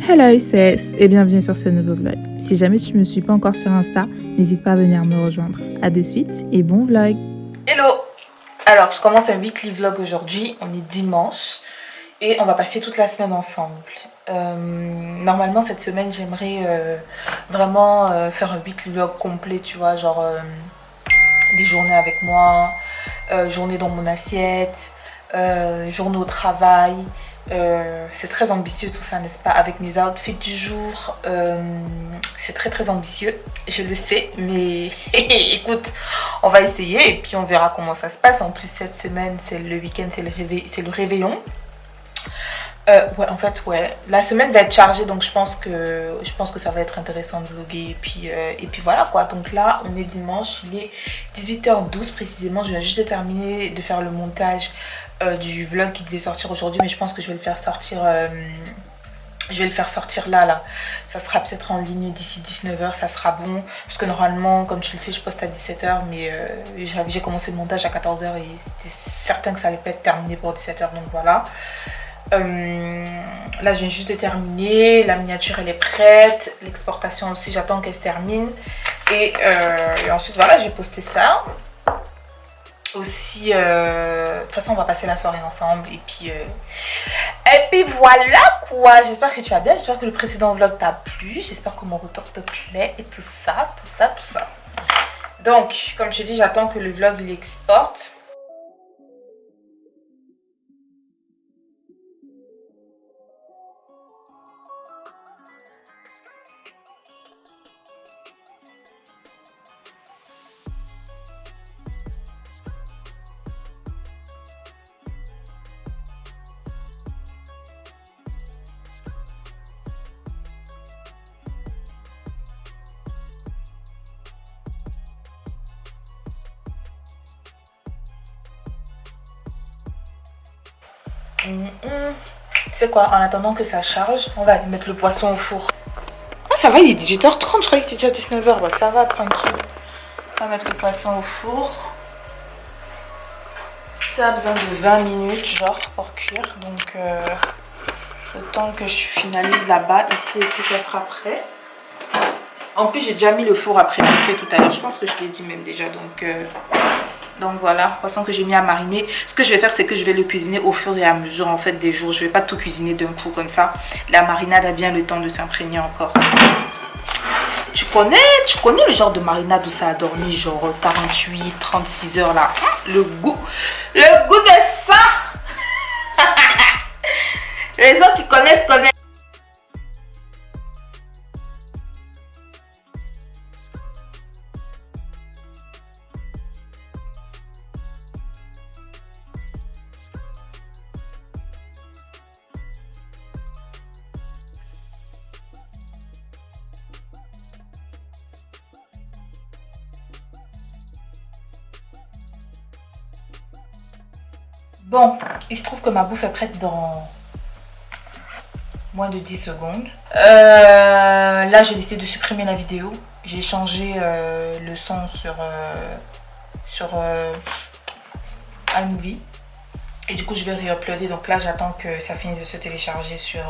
Hello sis et bienvenue sur ce nouveau vlog. Si jamais tu ne me suis pas encore sur Insta, n'hésite pas à venir me rejoindre. A de suite et bon vlog. Hello. Alors je commence un weekly vlog aujourd'hui, on est dimanche et on va passer toute la semaine ensemble. Normalement cette semaine j'aimerais vraiment faire un weekly vlog complet, tu vois, genre des journées avec moi, journée dans mon assiette, journée au travail. C'est très ambitieux tout ça, n'est-ce pas? Avec mes outfits du jour, c'est très ambitieux, je le sais, mais écoute, on va essayer et puis on verra comment ça se passe. En plus cette semaine c'est le week-end, c'est le réveillon. Ouais, en fait, ouais, la semaine va être chargée, donc je pense que ça va être intéressant de vlogger et puis voilà quoi. Donc là on est dimanche, il est 18h12 précisément. Je viens juste de terminer de faire le montage du vlog qui devait sortir aujourd'hui, mais je pense que je vais le faire sortir là. Ça sera peut-être en ligne d'ici 19h, ça sera bon. Parce que normalement, comme tu le sais, je poste à 17h, mais j'ai commencé le montage à 14h et c'était certain que ça allait pas être terminé pour 17h, donc voilà. Là, je viens juste de terminer. La miniature, elle est prête. L'exportation aussi, j'attends qu'elle se termine. Et ensuite, voilà, j'ai posté ça. Aussi, de toute façon on va passer la soirée ensemble et puis voilà quoi. J'espère que tu vas bien, j'espère que le précédent vlog t'a plu, j'espère que mon retour te plaît et tout ça. Donc comme je te dis, j'attends que le vlog l'exporte. Tu sais quoi, en attendant que ça charge, on va aller mettre le poisson au four. Oh, ça va, il est 18h30, je croyais que c'était déjà 19h. Bah, ça va, tranquille. On va mettre le poisson au four. Ça a besoin de 20 minutes, genre, pour cuire. Donc, le temps que je finalise là-bas, ici, ça sera prêt. En plus, j'ai déjà mis le four après buffet tout à l'heure. Je pense que je l'ai dit même déjà. Donc voilà, poisson que j'ai mis à mariner. Ce que je vais faire, c'est que je vais le cuisiner au fur et à mesure en fait des jours. Je vais pas tout cuisiner d'un coup comme ça. La marinade a bien le temps de s'imprégner encore. Tu connais le genre de marinade où ça a dormi genre 48, 36 heures là. Le goût de ça. Les gens qui connaissent. Bon, il se trouve que ma bouffe est prête dans moins de 10 secondes. Là, j'ai décidé de supprimer la vidéo. J'ai changé le son sur iMovie. Et du coup, je vais réuploader. Donc là, j'attends que ça finisse de se télécharger sur...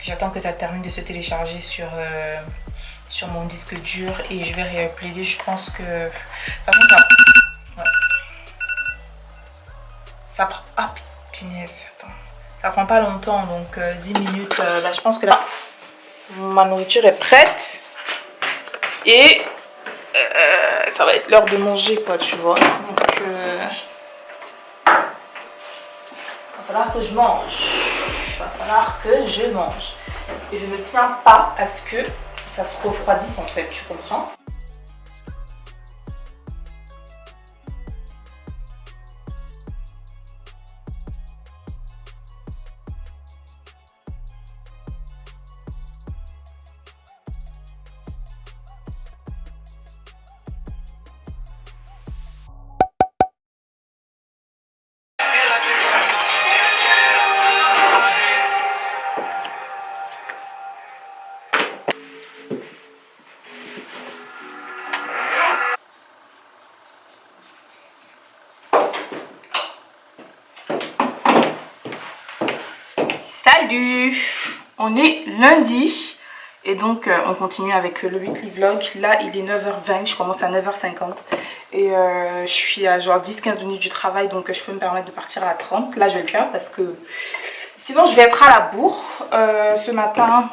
J'attends que ça termine de se télécharger sur mon disque dur. Et je vais réuploader. Je pense que... Par contre, ça... Ouais. Ça prend... Ah, punaise, attends. Ça prend pas longtemps, donc 10 minutes. Là, je pense que là, ma nourriture est prête. Et ça va être l'heure de manger, quoi, tu vois. Donc, il va falloir que je mange. Il va falloir que je mange. Et je ne tiens pas à ce que ça se refroidisse, en fait, tu comprends? Salut! On est lundi et donc on continue avec le weekly vlog. Là il est 9h20, je commence à 9h50 et je suis à genre 10-15 minutes du travail, donc je peux me permettre de partir à 30. Là je vais le faire parce que sinon je vais être à la bourre. Ce matin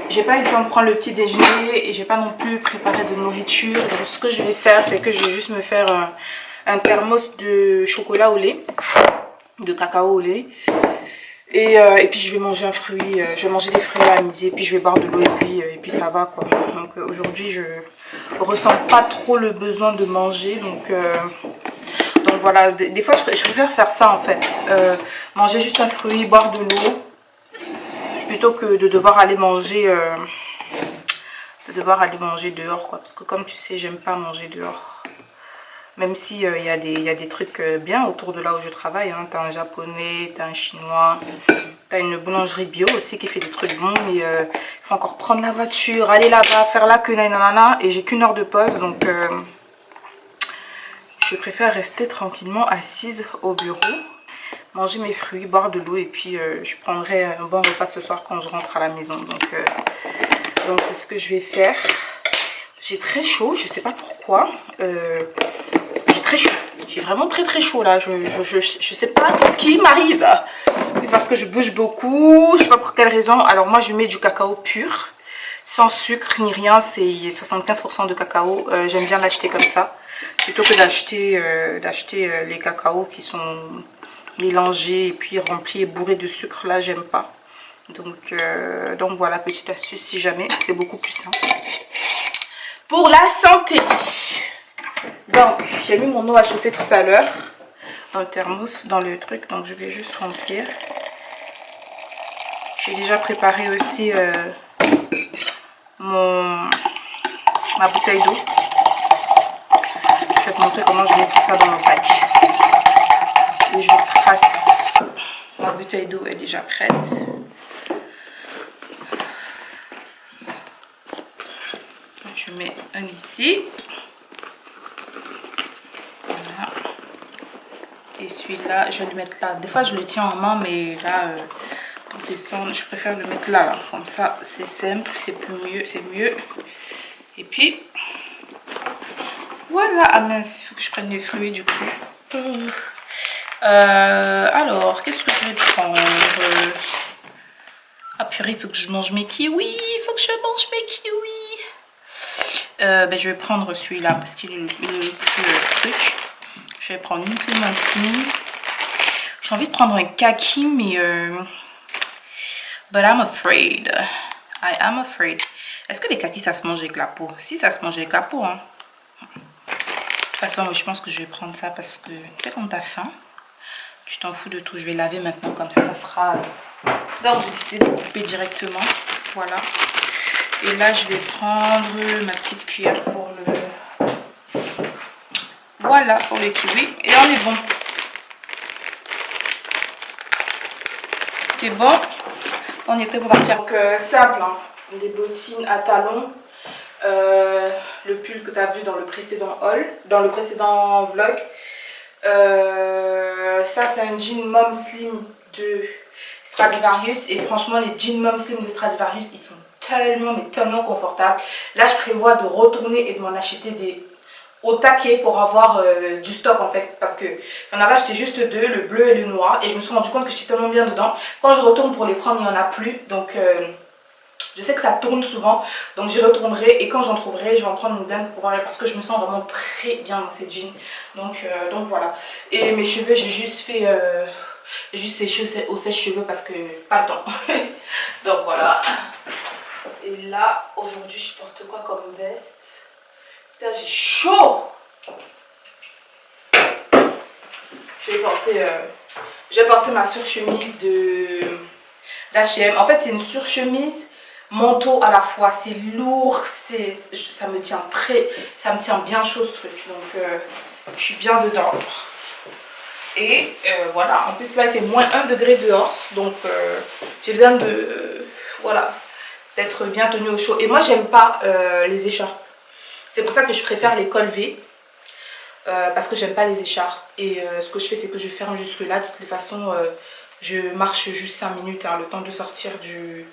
j'ai pas eu le temps de prendre le petit déjeuner et j'ai pas non plus préparé de nourriture. Donc ce que je vais faire, c'est que je vais juste me faire un thermos de chocolat au lait, de cacao au lait. Et puis je vais manger un fruit, je vais manger des fruits à midi, et puis je vais boire de l'eau et puis ça va quoi. Donc aujourd'hui je ressens pas trop le besoin de manger, donc voilà, des fois je préfère faire ça en fait, manger juste un fruit, boire de l'eau, plutôt que de devoir aller manger, dehors quoi, parce que comme tu sais j'aime pas manger dehors. Même si y a des trucs bien autour de là où je travaille, hein. T'as un japonais, t'as un chinois, t'as une boulangerie bio aussi qui fait des trucs bons, mais il faut encore prendre la voiture, aller là-bas, faire la queue, nanana, et j'ai qu'une heure de pause, donc je préfère rester tranquillement assise au bureau, manger mes fruits, boire de l'eau, et puis je prendrai un bon repas ce soir quand je rentre à la maison, donc c'est ce que je vais faire. J'ai très chaud, je sais pas pourquoi. J'ai vraiment très chaud là, je sais pas ce qui m'arrive. C'est parce que je bouge beaucoup, je sais pas pour quelle raison. Alors moi je mets du cacao pur, sans sucre ni rien, c'est 75% de cacao. J'aime bien l'acheter comme ça, plutôt que d'acheter les cacaos qui sont mélangés et puis remplis et bourrés de sucre. Là j'aime pas. Donc voilà, petite astuce si jamais, c'est beaucoup plus simple. Pour la santé. Donc, j'ai mis mon eau à chauffer tout à l'heure dans le thermos, dans le truc, donc je vais juste remplir. J'ai déjà préparé aussi ma bouteille d'eau. Je vais te montrer comment je mets tout ça dans mon sac. Et je trace. Ma bouteille d'eau est déjà prête. Je mets un ici. Et celui-là, je vais le mettre là. Des fois, je le tiens en main, mais là, pour descendre, je préfère le mettre là. Comme ça, c'est simple, c'est mieux, c'est mieux. Et puis, voilà. Ah mince, il faut que je prenne les fruits du coup. Alors, qu'est-ce que je vais prendre? Ah purée, il faut que je mange mes kiwis. Il faut que je mange mes kiwis. Je vais prendre celui-là parce qu'il est le petit truc. Je vais prendre une clémentine. J'ai envie de prendre un kaki, mais but I'm afraid. I am afraid. Est-ce que les kakis ça se mange avec la peau? Si, ça se mange avec la peau, hein. De toute façon, je pense que je vais prendre ça parce que tu sais quand t'as faim, tu t'en fous de tout. Je vais laver maintenant, comme ça sera. Donc j'ai décidé de couper directement. Voilà. Et là, je vais prendre ma petite cuillère pour le. Voilà pour les kiwis. Et on est bon. C'est bon. On est prêt pour partir. Donc simple, hein. Des bottines à talons. Le pull que tu as vu dans le précédent haul, dans le précédent vlog. Ça c'est un jean mom slim de Stradivarius. Et franchement les jeans mom slim de Stradivarius, ils sont tellement mais tellement confortables. Là je prévois de retourner et de m'en acheter des au taquet pour avoir du stock en fait, parce que j'en avais acheté juste deux, le bleu et le noir, et je me suis rendu compte que j'étais tellement bien dedans. Quand je retourne pour les prendre, il n'y en a plus, donc je sais que ça tourne souvent, donc j'y retournerai, et quand j'en trouverai, je vais en prendre une blinde pour parce que je me sens vraiment très bien dans ces jeans. Donc voilà. Et mes cheveux, j'ai juste fait juste séché au sèche-cheveux parce que pas le temps. Donc voilà. Et là, aujourd'hui, je porte quoi comme veste? J'ai chaud. Je vais porter ma surchemise d'H&M. En fait c'est une surchemise manteau à la fois. C'est lourd, ça me tient bien chaud ce truc. Donc je suis bien dedans. Et voilà, en plus là il fait moins 1 degré dehors. Donc j'ai besoin de voilà, d'être bien tenue au chaud. Et moi j'aime pas les écharpes. C'est pour ça que je préfère les cols V. Parce que j'aime pas les écharpes. Et ce que je fais, c'est que je ferme jusque là. De toutes les façons, Je marche juste 5 minutes, hein, le temps de sortir du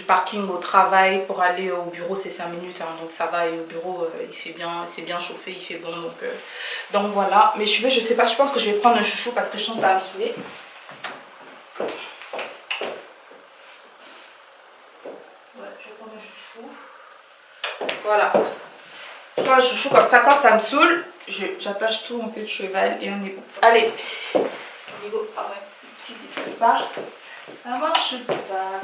parking au travail pour aller au bureau c'est 5 minutes, hein, donc ça va. Et au bureau il fait bien, c'est bien chauffé, il fait bon, donc voilà. Mes cheveux, je sais pas, je pense que je vais prendre un chouchou parce que je sens que ça va me saouler. Ouais, je vais prendre un chouchou. Voilà. Je prends un chouchou comme ça, quand ça me saoule, j'attache tout en queue de cheval et on est bon. Allez, go. Ah ouais, si tu ne pas, ça marche pas.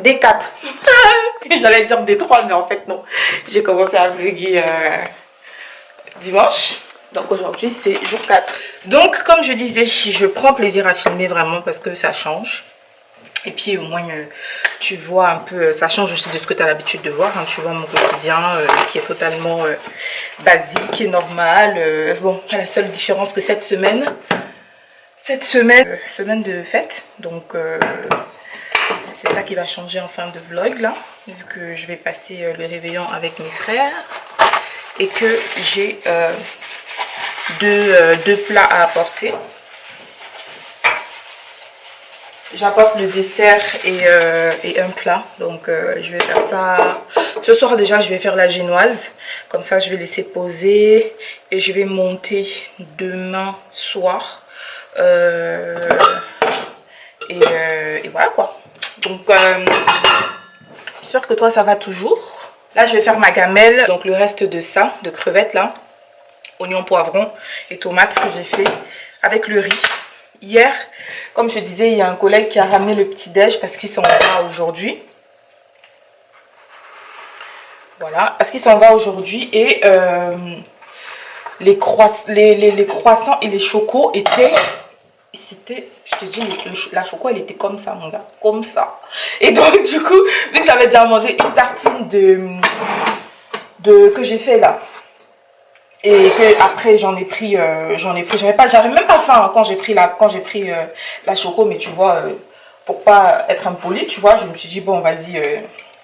D4. J'allais dire D3, mais en fait non. J'ai commencé à vlogger dimanche. Donc aujourd'hui c'est jour 4. Donc comme je disais, je prends plaisir à filmer vraiment parce que ça change. Et puis au moins tu vois un peu, ça change aussi de ce que tu as l'habitude de voir. Hein. Tu vois mon quotidien qui est totalement basique et normal. Bon, la seule différence que cette semaine, semaine de fête. Donc c'est peut-être ça qui va changer en fin de vlog là. Vu que je vais passer le réveillon avec mes frères. Et que j'ai deux plats à apporter. J'apporte le dessert et un plat. Donc je vais faire ça. Ce soir déjà je vais faire la génoise. Comme ça je vais laisser poser. Et je vais monter demain soir. Et voilà quoi. Donc j'espère que toi ça va toujours. Là je vais faire ma gamelle. Donc le reste de ça, de crevettes là. Oignons, poivrons et tomates que j'ai fait avec le riz. Hier, comme je disais, il y a un collègue qui a ramené le petit déj parce qu'il s'en va aujourd'hui. Voilà, parce qu'il s'en va aujourd'hui et les croissants et les chocos étaient... C'était, je te dis, la choco elle était comme ça mon gars, comme ça. Et donc du coup, vu que j'avais déjà mangé une tartine que j'ai fait là. Et que après j'en ai pris, j'avais même pas faim hein, quand j'ai pris la choco, mais tu vois, pour pas être impoli, tu vois, je me suis dit bon vas-y,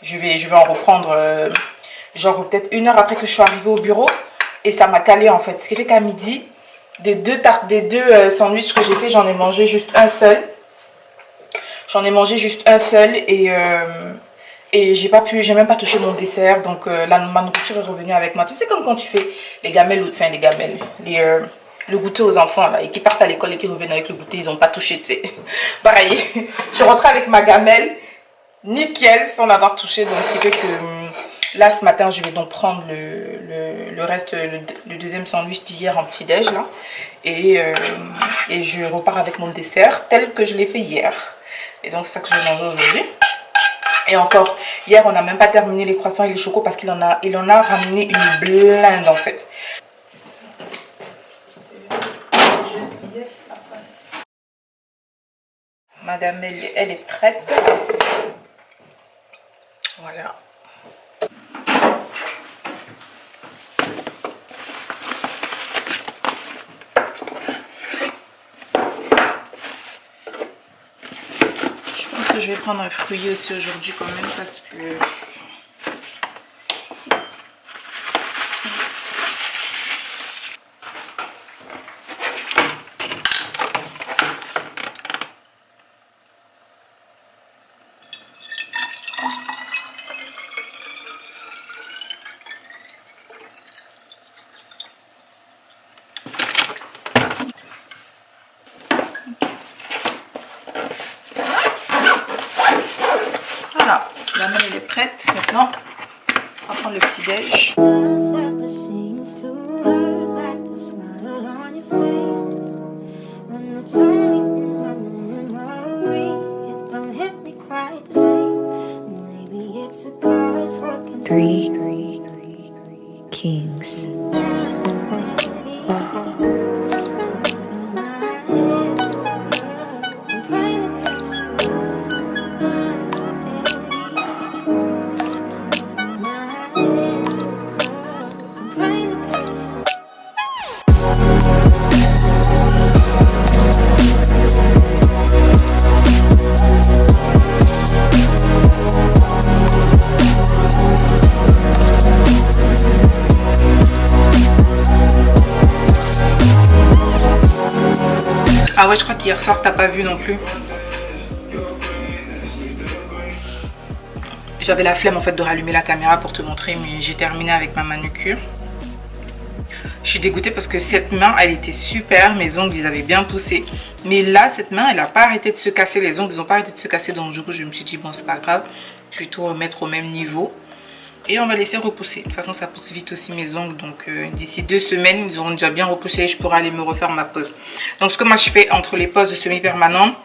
je vais en reprendre, genre peut-être 1 heure après que je suis arrivée au bureau, et ça m'a calé en fait, ce qui fait qu'à midi, des deux sandwichs que j'ai fait, j'en ai mangé juste un seul, et j'ai même pas touché mon dessert. Donc ma nourriture est revenue avec moi. Tu sais comme quand tu fais les gamelles, enfin les gamelles, le goûter aux enfants là, et qui partent à l'école et qui reviennent avec le goûter, ils ont pas touché, tu sais. Pareil, je rentre avec ma gamelle, nickel, sans l'avoir touché. Donc ce qui fait que là ce matin, je vais donc prendre le reste, le deuxième sandwich d'hier en petit déj là. Et je repars avec mon dessert tel que je l'ai fait hier. Et donc c'est ça que je vais manger aujourd'hui. Et encore, hier on n'a même pas terminé les croissants et les chocos parce qu'il en a ramené une blinde en fait. Madame elle est prête. Voilà. Je pense que je vais prendre un fruit aussi aujourd'hui quand même parce que voilà, la main elle est prête. Maintenant, on va prendre le petit déj. Three kings. Ah ouais, je crois qu'hier soir t'as pas vu non plus. J'avais la flemme en fait de rallumer la caméra pour te montrer, mais j'ai terminé avec ma manucure. Je suis dégoûtée parce que cette main elle était super, mes ongles ils avaient bien poussé. Mais là cette main elle a pas arrêté de se casser, les ongles ils ont pas arrêté de se casser. Donc du coup je me suis dit bon c'est pas grave, je vais tout remettre au même niveau. Et on va laisser repousser. De toute façon ça pousse vite aussi mes ongles. Donc d'ici 2 semaines ils auront déjà bien repoussé et je pourrai aller me refaire ma pose. Donc ce que moi je fais entre les poses semi-permanentes,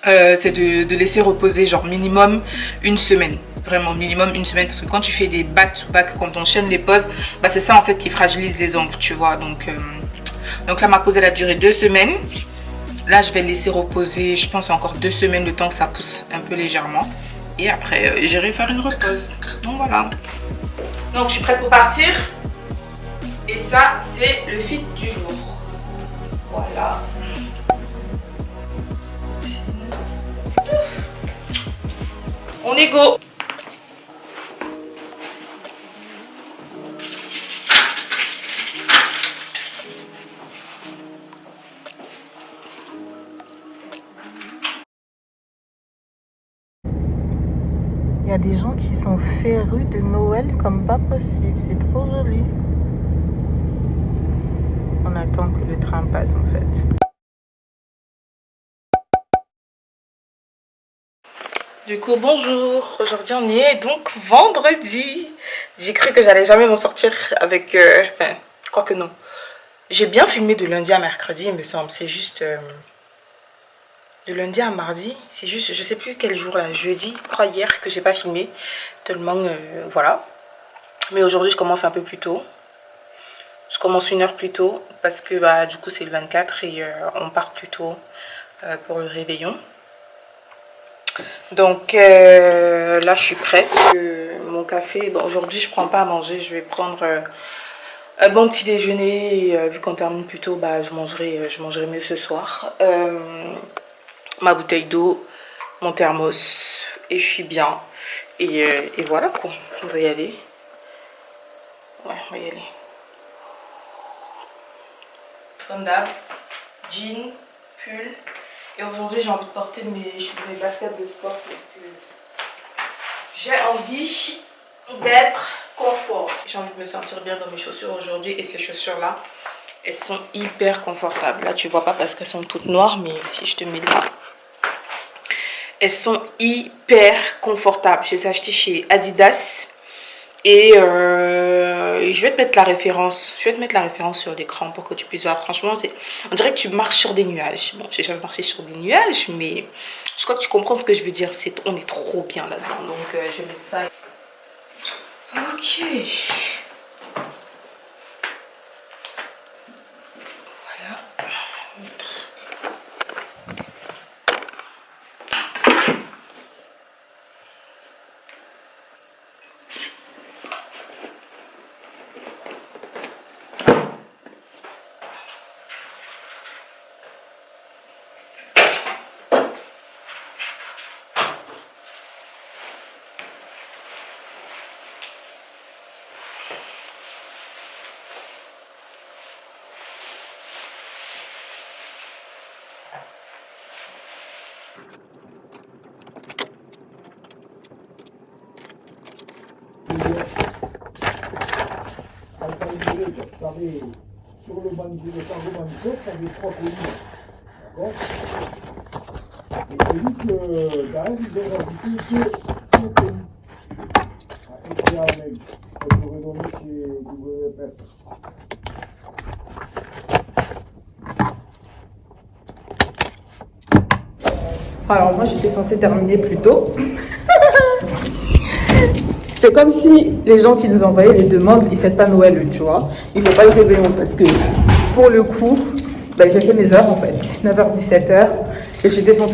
c'est de laisser reposer genre minimum une semaine. Vraiment minimum une semaine, parce que quand tu fais des back-to-back, quand on enchaîne les pauses, bah c'est ça en fait qui fragilise les ongles, tu vois. Donc là ma pause elle a duré 2 semaines. Là je vais laisser reposer, je pense encore 2 semaines, le temps que ça pousse un peu légèrement. Et après j'irai faire une repose. Donc voilà. Donc je suis prête pour partir. Et ça c'est le fit du jour. Voilà. On est go. Il y a des gens qui sont férus de Noël comme pas possible. C'est trop joli. On attend que le train passe en fait. Du coup, bonjour. Aujourd'hui, on est donc vendredi. J'ai cru que j'allais jamais m'en sortir avec... Enfin, quoique non. J'ai bien filmé de lundi à mercredi, il me semble. C'est juste... de lundi à mardi. C'est juste... Je sais plus quel jour là. Jeudi, je crois hier que j'ai pas filmé. Tellement... voilà. Mais aujourd'hui, je commence un peu plus tôt. Je commence 1 heure plus tôt. Parce que bah, du coup, c'est le 24 et on part plus tôt pour le réveillon. Donc là je suis prête. Mon café, bon, aujourd'hui je prends pas à manger, je vais prendre un bon petit déjeuner et vu qu'on termine plus tôt, bah, je mangerai mieux ce soir. Ma bouteille d'eau, mon thermos et je suis bien. Et voilà quoi, on va y aller. Ouais, on va y aller. Comme d'hab, jean, pull. Et aujourd'hui j'ai envie de porter mes baskets de sport parce que j'ai envie d'être confort. J'ai envie de me sentir bien dans mes chaussures aujourd'hui et ces chaussures là, elles sont hyper confortables. Là tu vois pas parce qu'elles sont toutes noires, mais si je te mets là, elles sont hyper confortables. Je les ai achetées chez Adidas. Et je vais te mettre la référence. Je vais te mettre la référence sur l'écran pour que tu puisses voir. Franchement, on dirait que tu marches sur des nuages. Bon, j'ai jamais marché sur des nuages, mais je crois que tu comprends ce que je veux dire. On est trop bien là-dedans. Donc, je vais mettre ça. Ok. Voilà. Sur le banquier, le cargo banquier, ça avait 3 colliers. D'accord. Et j'ai vu que derrière, ils ont rajouté 2 colis. Et à mail. Ça j'aurais donné chez WPF. Alors moi j'étais censée terminer plus tôt. C'est comme si les gens qui nous envoyaient les demandes, ils ne fêtent pas Noël, eux, tu vois. Ils ne font pas le réveillon parce que pour le coup, bah, j'ai fait mes heures en fait, 9h, 17h. Et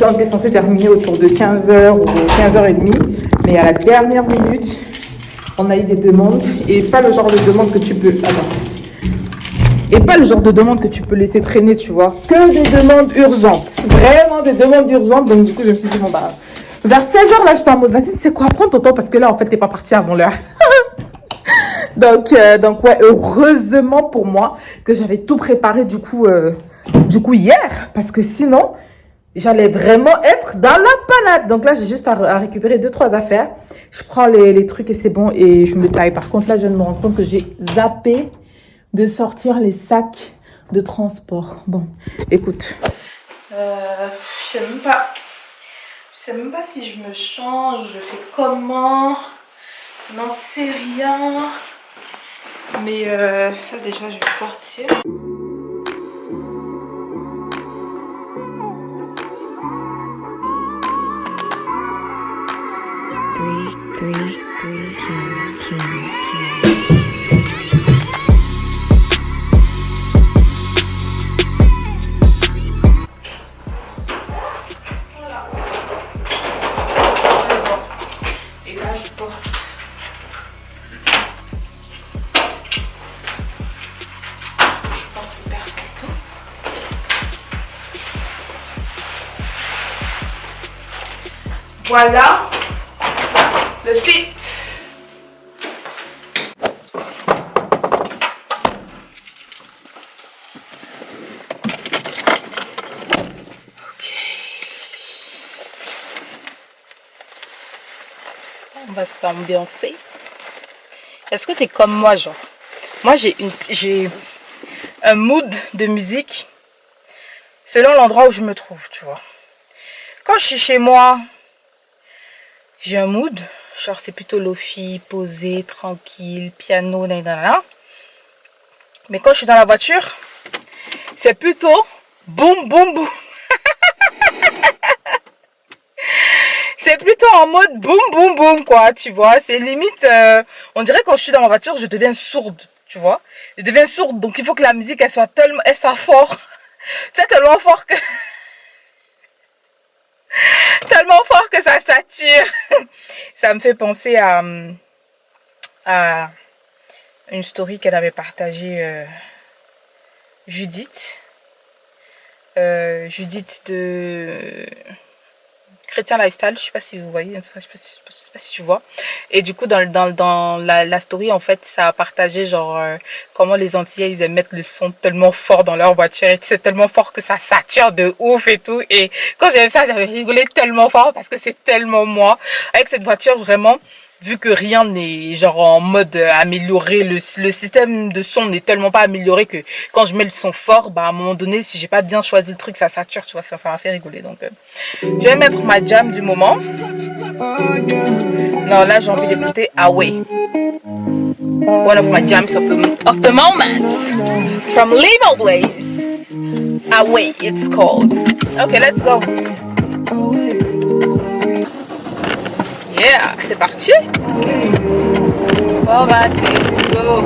on était censé terminer autour de 15h ou 15h30. Mais à la dernière minute, on a eu des demandes et pas le genre de demande que tu peux... Et pas le genre de demande que tu peux laisser traîner, tu vois. Que des demandes urgentes. Vraiment des demandes urgentes. Donc du coup, je me suis dit, bon bah... Vers 16h, là, j'étais en mode, vas-y, c'est quoi, prends ton temps, parce que là, en fait, t'es pas parti avant l'heure. donc, ouais, heureusement pour moi que j'avais tout préparé, du coup, hier, parce que sinon, j'allais vraiment être dans la panade. Donc là, j'ai juste à récupérer 2-3 affaires. Je prends les trucs et c'est bon, et je me taille. Par contre, là, je viens de me rendre compte que j'ai zappé de sortir les sacs de transport. Bon, écoute. Je sais même pas si je me change, je fais comment, n'en sais rien, mais ça déjà je vais sortir. Voilà le fit. On va s'ambiancer. Est-ce que tu es comme moi, genre? Moi, j'ai un mood de musique selon l'endroit où je me trouve, tu vois. Quand je suis chez moi, j'ai un mood, genre c'est plutôt lofi, posé, tranquille, piano, nanana. Mais quand je suis dans la voiture, c'est plutôt boum, boum, boum. C'est plutôt en mode boum, boum, boum, quoi, tu vois. C'est limite, on dirait quand je suis dans ma voiture, je deviens sourde, tu vois. Je deviens sourde, donc il faut que la musique, elle soit forte. Tu sais, tellement fort que... tellement fort que ça s'attire. Ça me fait penser à une story qu'elle avait partagée, Judith. Judith de Chrétien Lifestyle, je sais pas si vous voyez, je sais pas si tu vois. Et du coup, dans la story, en fait, ça a partagé genre comment les Antillais, ils aiment mettre le son tellement fort dans leur voiture. Et c'est tellement fort que ça sature de ouf et tout. Et quand j'avais ça, j'avais rigolé tellement fort parce que c'est tellement moi. Avec cette voiture, vraiment, vu que rien n'est genre en mode amélioré, le système de son n'est tellement pas amélioré que quand je mets le son fort, bah à un moment donné, si j'ai pas bien choisi le truc, ça sature, tu vois, ça m'a fait rigoler. Donc je vais mettre ma jam du moment. Non, là j'ai envie d'écouter Away. One of my jams of the moment. From Limo Blaze. Away, it's called. Okay, let's go. Yeah, c'est parti. Poverty, go.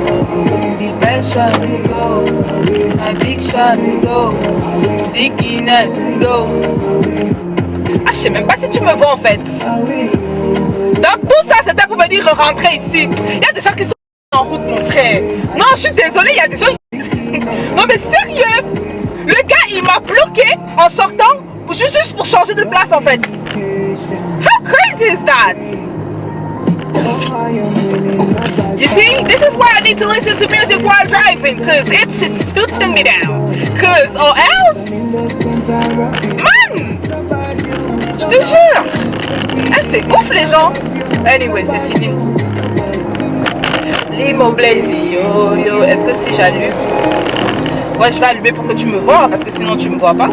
Depression, go. Addiction, go. Sickness, go. Ah, je sais même pas si tu me vois en fait. Donc tout ça, c'était pour venir rentrer ici. Il y a des gens qui sont en route, mon frère. Non, je suis désolée, il y a des gens ici. Non mais sérieux, le gars, il m'a bloqué en sortant juste pour changer de place en fait. How crazy is that? You see, this is why I need to listen to music while driving, cause it's shooting me down. Cause or else, man, je te jure, hey, c'est ouf les gens. Anyway, c'est fini. Limo Blaze, yo yo. Est-ce que si j'allume, ouais, je vais allumer pour que tu me vois, parce que sinon tu me vois pas.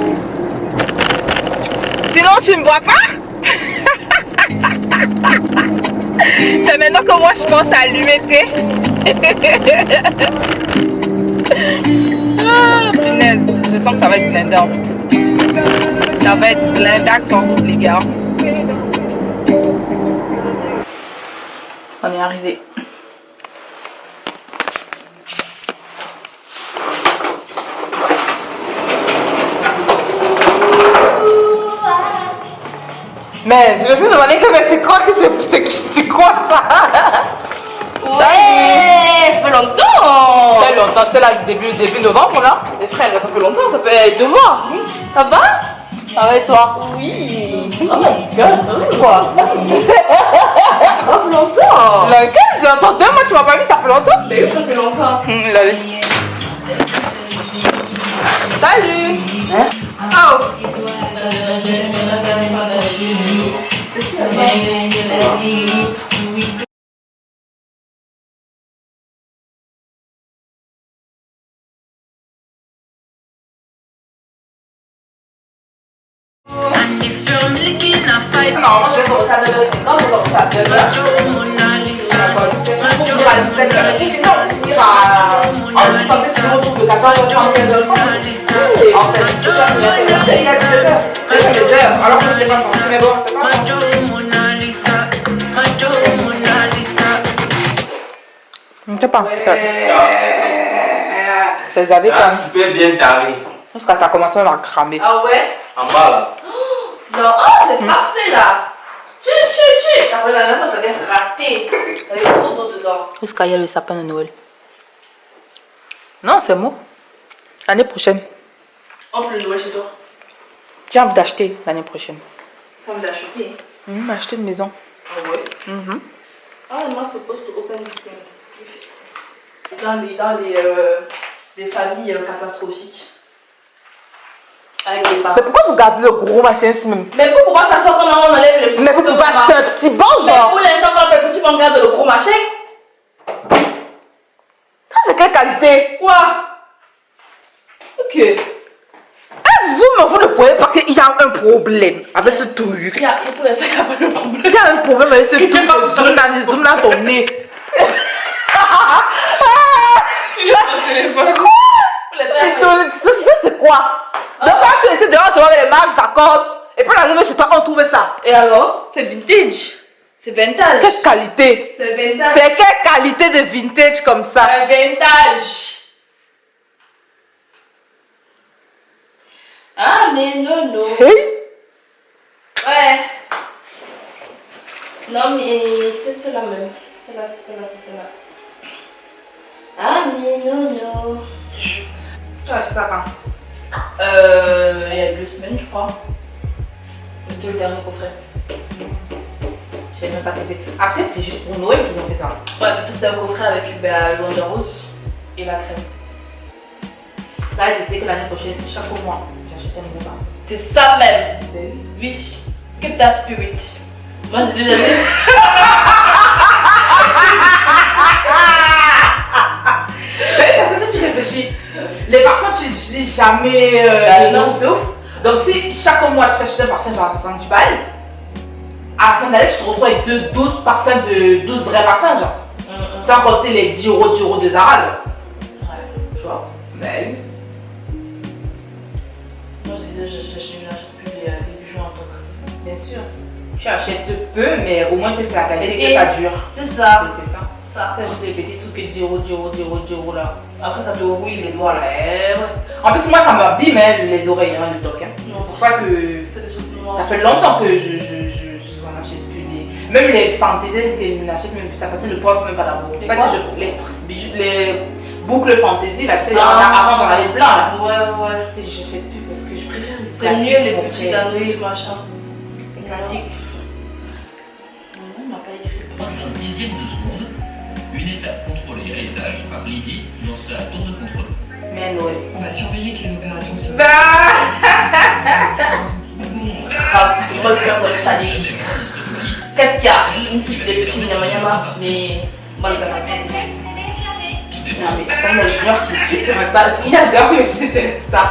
Sinon tu me vois pas. C'est maintenant que moi je pense à allumer, ah, punaise, je sens que ça va être blindé en route. Ça va être blindax en route, les gars. On est arrivé. Mais je me suis demandé que c'est quoi ça? Ouais, ça fait longtemps. Ça fait longtemps, j'étais là début novembre là. Les frères, ça fait longtemps, ça fait 2 mois. Ça va? Ça va et toi? Oui. Oh my god, quoi? Ça fait longtemps. Lequel? Longtemps, 2 mois tu m'as pas mis, ça fait longtemps? Mais oui, ça fait longtemps. Salut. Hein? Oh. Non, moi je vais commencer à 9h50, je vais commencer à 9h. On finira à 17h. Sinon, on finira on est censé finir autour de 14h30, 15h30. Et en fait, tu vas finir à 17h. C'est mes heures, alors que je n'ai pas senti, mais bon, c'est pas grave. Je sais pas. Je les avais quand super bien taré. jusqu'à ça commence même à cramer. Ah ouais? En bas là. Non, c'est parfait là. Après la dernière fois, j'avais raté. Il y avait trop d'eau dedans. Jusqu'à y a le sapin de Noël. Non, c'est moi. L'année prochaine. On fait le Noël chez toi. J'ai envie d'acheter l'année prochaine. On d'acheter. Acheter une maison. Ah ouais? Ah, moi, supposed to open this thing. Dans les familles catastrophiques. Avec les parents. Mais pourquoi vous gardez le gros machin ici même? Mais pourquoi ça sort quand on enlève le Mais vous pouvez acheter un petit banc, Mais genre. pour l'instant, quand le petit, on regarde le gros machin. Ça, c'est quelle qualité? Quoi? Ok. Vous, mais vous ne voyez pas qu'il y a un problème avec ce truc. Pour l'instant, il n'y a pas de problème. Il y a un problème avec ce truc. Zoom dans ton nez. Il a mon téléphone. Ça, c'est quoi? Donc, quand tu essaies de rentrer avec les marques Jacobs, et puis on arrive chez toi, on trouve ça. Et alors? C'est vintage. C'est vintage. Quelle qualité? C'est vintage. C'est quelle qualité de vintage comme ça? C'est vintage. Ah, mais non. Hey? Ouais. Non, mais c'est cela même. C'est cela. Ah, mais non. Tu as acheté ça quand? Il y a 2 semaines, je crois. C'était le dernier coffret. Je sais même pas qu'est-ce que c'est. Ah, peut-être c'est juste pour Noël qu'ils ont fait ça. Ouais, parce que c'était un coffret avec le Wonder Rose et la crème. Là, j'ai décidé que l'année prochaine, chaque mois, j'achète un nouveau bain. C'est ça même. Oui. Get that spirit. Moi, j'ai déjà dit. Parce que si tu réfléchis, les parfums tu les utilises jamais de ouf. Donc si chaque mois tu t'achètes un parfum genre 70 balles, à la fin d'année tu te retrouves avec 12 parfums de 12 vrais parfums genre. Sans compter les 10 euros de Zara genre. Ouais. Tu vois. Mais Moi, je disais, j'achète plus les bijoux en toc. bien sûr. Tu achètes peu mais au moins tu sais c'est la qualité Et que ça dure. C'est ça. Et c'est ça. Ça. C'est juste les petits trucs que 10 euros là. Après, ça te rouille les doigts là. Ouais. En plus moi ça m'abîme les oreilles hein, le toc. Hein. C'est pour ça que Fais des choses noires. ça fait longtemps que je n'en achète plus. Même les fantaisies que je n'achète même plus ça parce que je ne porte même pas d'abord. C'est ça que les bijoux, les boucles fantaisie là, tu sais, avant j'en avais plein là. Ouais. Et je n'achète plus parce que je préfère les C'est classiques, mieux les en petits fait. anneaux, machin. Les classiques. Non, on m'a pas écrit. En un dixième de seconde, une étape contrôlée à étage par Lydie dans sa tour de contrôle. Mais à Noël. On va surveiller que l'opération se Ah, c'est pas le cœur de l'installer. Qu'est-ce qu'il y a? Une petite des petits nyama, mais mal balancés. Non mais attends, il y a Junior qui me suit sur Insta. Est-ce qu'il y a Junior qui me suit sur Insta?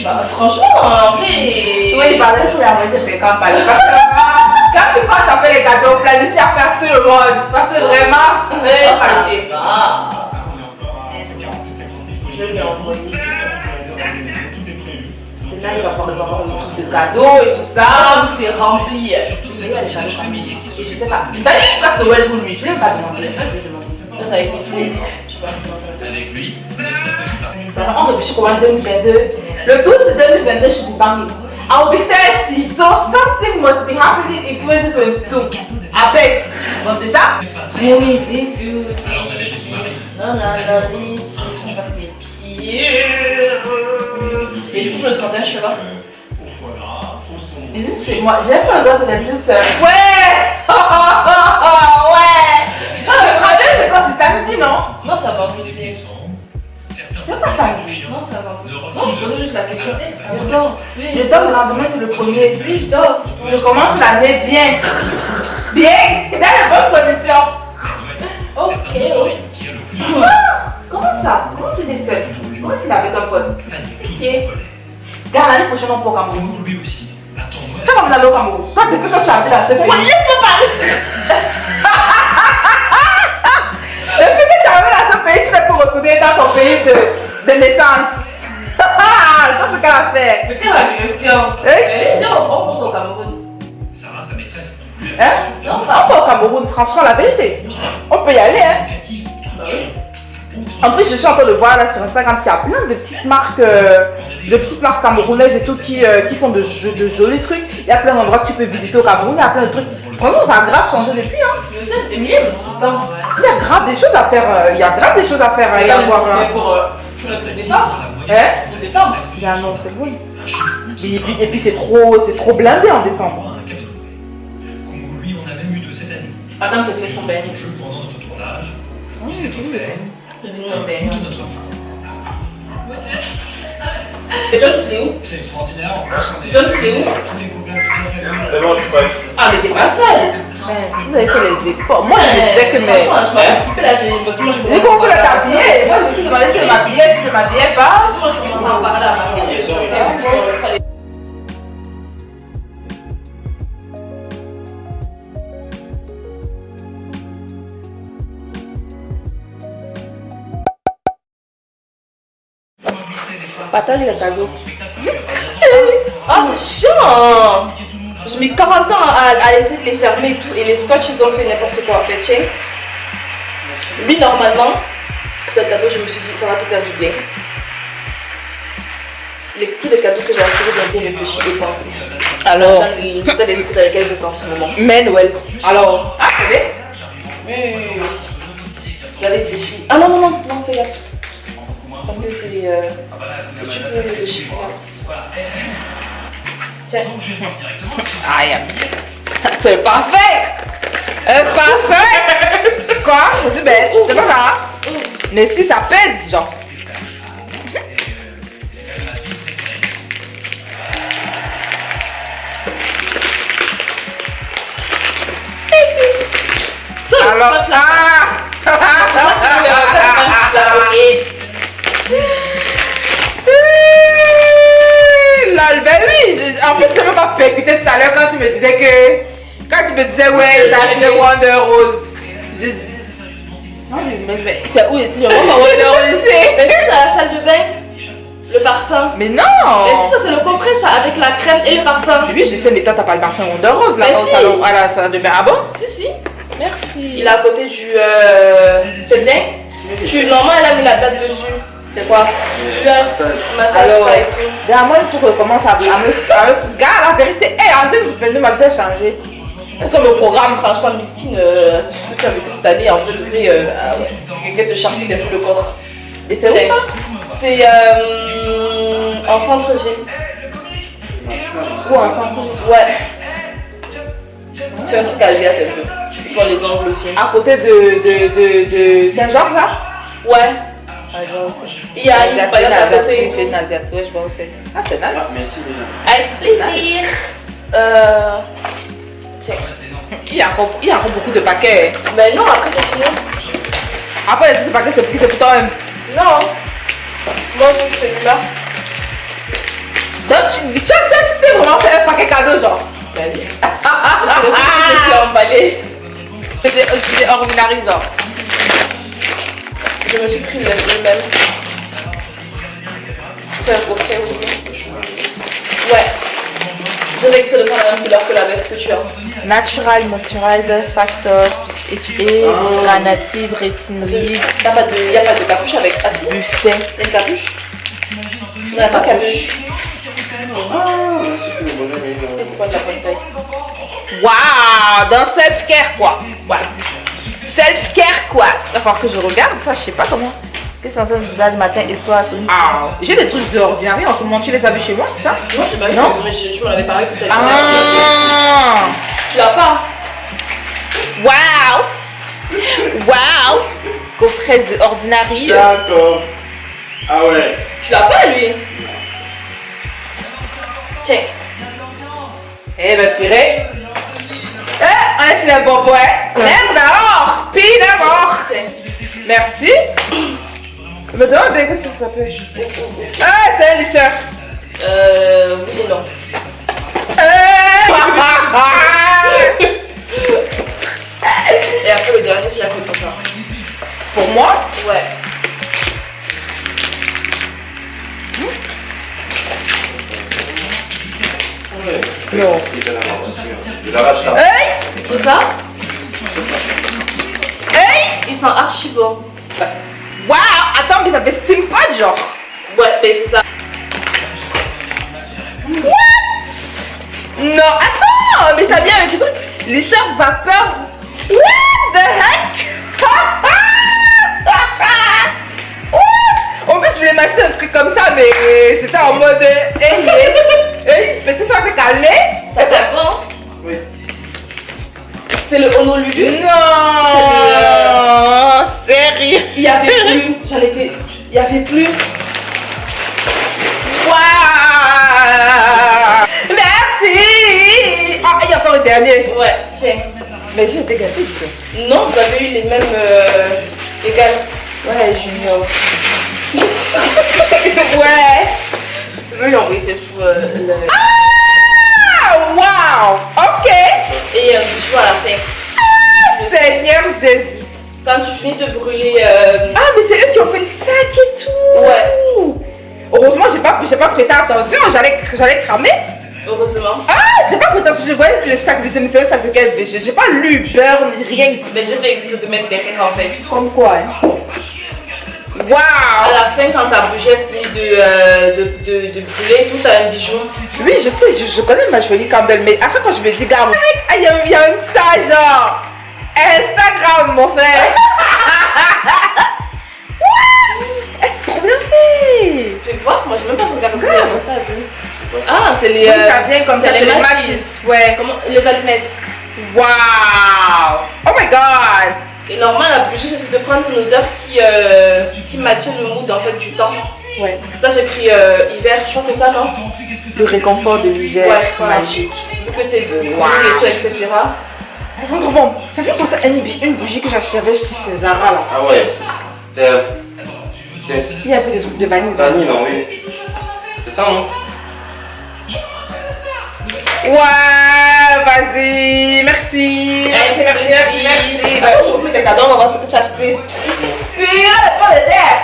Bah, franchement, en vrai. Oui, il parlait pour la moitié, c'est quand même pas. Quand tu penses à faire les cadeaux, planifie à faire tout le monde. Parce que vraiment, Ça va. Je vais lui envoyer. Et là, il va avoir une truc de cadeaux et tout ça. Ah, c'est rempli. Et je sais pas. T'as dit une place de Noël pour lui? Je vais pas demander. Je vais demander. Ça va être une fête. Je sais pas comment ça va être. avec lui. On réfléchit comment 2022. Le 12 de 2022, je suis banging. I'll be 30, so something must be happening in 2022. Avec. Bon, déjà. Mais oui, c'est tout. Non, je passe mes pieds. Et du coup, le 31, je fais quoi? Et juste chez moi, j'ai pas le droit de la dire seule. Ouais. Ouais. Le 31, c'est quoi? C'est samedi, non? Non, ça va aussi. C'est pas samedi. Non, ça va. Non, je posais juste la question. Je dors. Oui, Je dors le lendemain, c'est le premier. Oui, je dors. Je commence l'année bien. Bien. Dans les bonnes conditions. Ok. Comment ça? Comment c'est des seuls? Comment c'est avec un pote? Ok. Regarde, l'année prochaine, on peut au Cameroun. Lui aussi. Attends-moi. Tu vas m'en aller au Cameroun. Toi, depuis que tu as appris dans ce pays. Ouais, laisse-moi parler. Depuis que tu as arrivé dans ce pays, tu fais pour retourner dans ton pays de naissance. Ça, c'est qu'elle a fait. Mais quelle agression. Hein? Non, on pense au Cameroun. Sarah, sa maîtresse. Hein? Non, On peut au Cameroun, franchement, la vérité. On peut y aller, hein? En plus, je suis en train de voir là sur Instagram qu'il y a plein de petites marques camerounaises et tout qui font de jolis trucs. Il y a plein d'endroits que tu peux visiter au Cameroun, il y a plein de trucs. Vraiment, ça a grave changé depuis, hein. Je sais, Emilie, elle me dit tout le temps. Il y a grave des choses à faire, il y a grave des choses à faire et à voir. Pour le décembre. Hein? Le décembre. Bien non, c'est bon. Et puis c'est trop blindé en décembre. Attends que je fasse ton beignet. Pendant notre tournage, c'est tout fait. J'ai vu mon beignet. Et John, tu l'es où? C'est extraordinaire. On passe en John, tu l'es où? tous les couples tout C'est bon, je suis prêt. Ah, mais t'es pas seule. Si vous avez fait les efforts, moi je me disais que mes. Franchement, je m'en fous, là, j'ai J'ai compris le quartier. Moi je me suis demandé si je m'habillais, si je m'habillais pas. Moi, je commence à en parler à ma Partage les cadeaux. Ah, c'est chiant! Je mets 40 ans à essayer de les fermer et tout, et les scotch ils ont fait n'importe quoi. Fait, tiens. Lui, normalement, c'est un cadeau, je me suis dit, ça va te faire du bien. Tous les cadeaux que j'ai achetés ont été réfléchis et pensés. Alors, Dans les états d'esprit dans lesquels je vis en ce moment. mais Noël. Alors, ah, c'est bien. Oui. Vous allez réfléchir. Ah non, non, non, non, fais gaffe. Parce que c'est. Tu peux réfléchir. Tiens. Aïe. C'est parfait. Parfait. Quoi? C'est bête. C'est pas grave. Mais si ça pèse, genre. Alors, lol, ben oui, en plus ça m'a pas percuté tout à l'heure quand tu me disais ouais, t'as acheté Wonder Rose. Non mais c'est où ici? Je vois pas Wonder Rose ici. Mais c'est la salle de bain, le parfum. Mais non. Mais si, ça c'est le coffret ça, avec la crème et le parfum. Oui, je sais, mais toi t'as pas le parfum Wonder Rose là Mais au si. salon, à la salle de bain. Ah bon? Si. Merci. Il est à côté du. C'est bien. Normalement, elle a mis la date dessus. C'est quoi? Tu lui as massage Alors, pas et tout. moi il faut que je commence à me. Gars, la vérité, en 2022, ma vie a changé. Est-ce que le programme, franchement, Miskine, tout ce que tu as vécu cette année, en vrai, ah ouais. Quelqu'un te charcute tout le corps. Et c'est où Tiens. ça? C'est en centre-ville. Où en centre-ville? Ouais. C'est un truc asiatique un peu. Ils font les ongles aussi. À côté de Saint-Georges là? Ouais. Ah, je vois aussi. Il y a une période à côté et tout. C'est Nadia, ouais, je vois aussi. Ah, c'est nice. Merci déjà. Avec plaisir. Tiens. Il y a encore beaucoup de paquets. Mais non, après c'est fini. Après, les paquets, c'est petit, c'est pour toi-même. Non. Moi j'ai celui-là. Donc, tu sais vraiment faire un paquet cadeau, genre. Ben oui. C'est le seul que j'ai emballé. C'est ordinaire, genre. Je me suis pris le même. C'est un coffret aussi. Ouais. Je vais exprès de prendre la même couleur que la veste que tu as. Natural Moisturizer Factor plus HA, Granative, Rétinoïde, Il n'y a pas de capuche avec. Ah si, Buffet. il y a une capuche. Il n'y a pas de capuche. Ah, merci pour le bonnet, mais Et pourquoi de la bonne taille? Waouh, dans self-care, quoi. Ouais. Self-care, quoi. Il va falloir que je regarde ça, je sais pas comment. Qu'est-ce que c'est un visage matin et soir sur une. Ah, j'ai des trucs ordinaires en ce moment, tu les avais chez moi, c'est ça? Non, je sais pas. Non. Mais je m'en avais parlé tout à l'heure. Ah. Tu l'as pas? Waouh. Waouh. Coffret The Ordinary. d'accord. Ah ouais. Tu l'as pas lui? Tiens. Eh ben, purée. On est chez les bonbons, hein? Merde alors. Pis d'abord. Tiens. Merci. Me demande bien qu'est-ce que ça s'appelle. Ah, c'est un lisseur. Oui et non. Et après le dernier, celui-là, c'est pour toi. Pour moi? Ouais. Non. Je l'arrache là. Hey. Et ça? Hey. Ils sont archi bons. Waouh. Attends, mais ça fait steampunk, genre. Ouais, ben c'est ça. What? Non, attends, mais ça vient avec ce truc. Lisseur vapeur. What the heck? En fait, je voulais m'acheter un truc comme ça, mais c'était en mode. Hey, mais c'est ça, fait calmer. Ça c'est bon? Oui. C'est le Honolulu. Non, sérieux. Il y avait plus. Il y avait plus. Waouh. Merci. Ah, il y a encore le dernier. Ouais, tiens. Mais j'ai été gâtée, tu sais. Non, vous avez eu les mêmes égales. Ouais, Junior. Ouais. Je veux lui envoyer ça sur le. Ah, waouh. Ok. Et tu vois à la fin. Seigneur Jésus. Quand tu finis de brûler. Ah, mais c'est eux qui ont fait le sac et tout. Ouais. Heureusement, j'ai pas prêté attention. J'allais cramer. Heureusement. Ah, j'ai pas prêté attention. Je voyais le sac, mais c'est le sac de quel VG. J'ai pas lu beurre ni rien. Mais j'ai fait exprès de mettre derrière en fait. Comme quoi, hein. À Waouh. la fin, quand ta bougie finit de brûler, tout a un bijou. Oui, je sais, je connais ma jolie Campbell, mais à chaque fois je me dis, gars, ah, il y a même ça, genre. Instagram, mon frère. What? C'est trop bien fait. Tu peux voir, moi j'ai même pas regardé. J'ai pas vu. Ah, c'est les. Oui, ça vient comme ça, c'est c'est les matches. matches. Ouais. Comment les allumettes. Waouh. Oh my god. Et normalement, la bougie, j'essaie de prendre une odeur qui matchait le mood en fait du temps. Ouais. Ça, j'ai pris hiver, je pense que c'est ça, non? Le réconfort de l'hiver, Ouais, voilà. magique. Vu que t'es de et tout, etc. Trop bon. Ça fait penser à une bougie que j'avais chez Zara là. Ah ouais. C'est. Il y avait des trucs de vanille. Vanille, non, oui. C'est ça, non? Ouais, vas-y, merci. Merci. Bah, je aussi des cadeaux, on va voir ce que tu as acheté. Pire de pas de terre.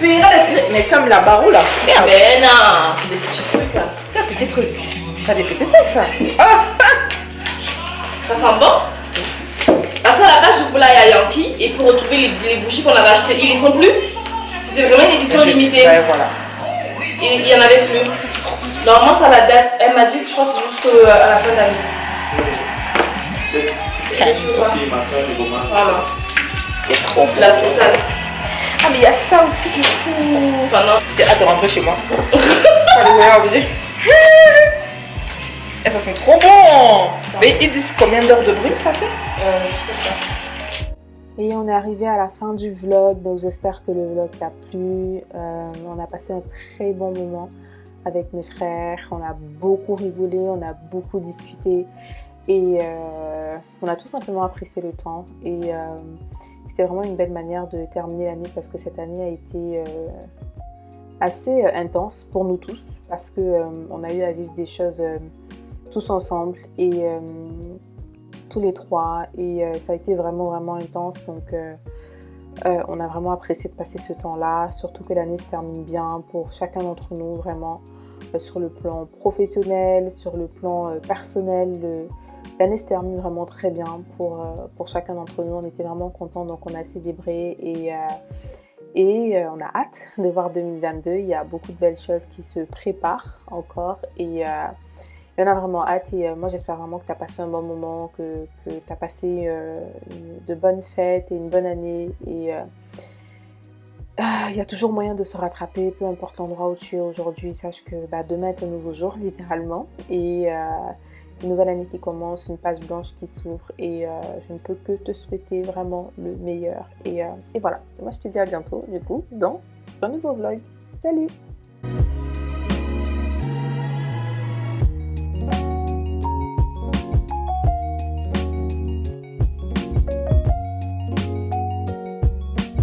Pire de. Mais tu as mis la barre là. Merde. Mais non, c'est des petits trucs là. Des petits trucs. T'as des petits trucs ça. Ah. Ça sent bon? Parce qu'à la base, je voulais aller à Yankee et pour retrouver les bougies qu'on avait achetées, ils les font plus. C'était vraiment une édition limitée. Ouais, voilà. Et il y en avait plus. Normalement, t'as la date. Elle m'a dit, je crois que c'est jusqu'à la fin de l'année. C'est. Et tu vois. Massage et gommage. Voilà. C'est trop bien. La totale. Ah, mais il y a ça aussi du coup. Enfin, non. J'ai hâte de rentrer chez moi. Pas le meilleur objet. Et ça sent trop bon. Mais ils disent combien d'heures de bruit ça fait? Je sais pas. Et on est arrivé à la fin du vlog, donc j'espère que le vlog t'a plu. On a passé un très bon moment avec mes frères, on a beaucoup rigolé, on a beaucoup discuté et on a tout simplement apprécié le temps. Et c'est vraiment une belle manière de terminer l'année parce que cette année a été assez intense pour nous tous parce qu'on a eu à vivre des choses tous ensemble et tous les trois et ça a été vraiment intense donc on a vraiment apprécié de passer ce temps-là, surtout que l'année se termine bien pour chacun d'entre nous vraiment sur le plan professionnel, sur le plan personnel, l'année se termine vraiment très bien pour chacun d'entre nous, on était vraiment contents donc on a célébré et on a hâte de voir 2022, il y a beaucoup de belles choses qui se préparent encore et on a vraiment hâte et moi j'espère vraiment que tu as passé un bon moment, que tu as passé de bonnes fêtes et une bonne année et il y a toujours moyen de se rattraper, peu importe l'endroit où tu es aujourd'hui, sache que demain est un nouveau jour littéralement et une nouvelle année qui commence, une page blanche qui s'ouvre et je ne peux que te souhaiter vraiment le meilleur et voilà, moi je te dis à bientôt du coup dans un nouveau vlog, salut!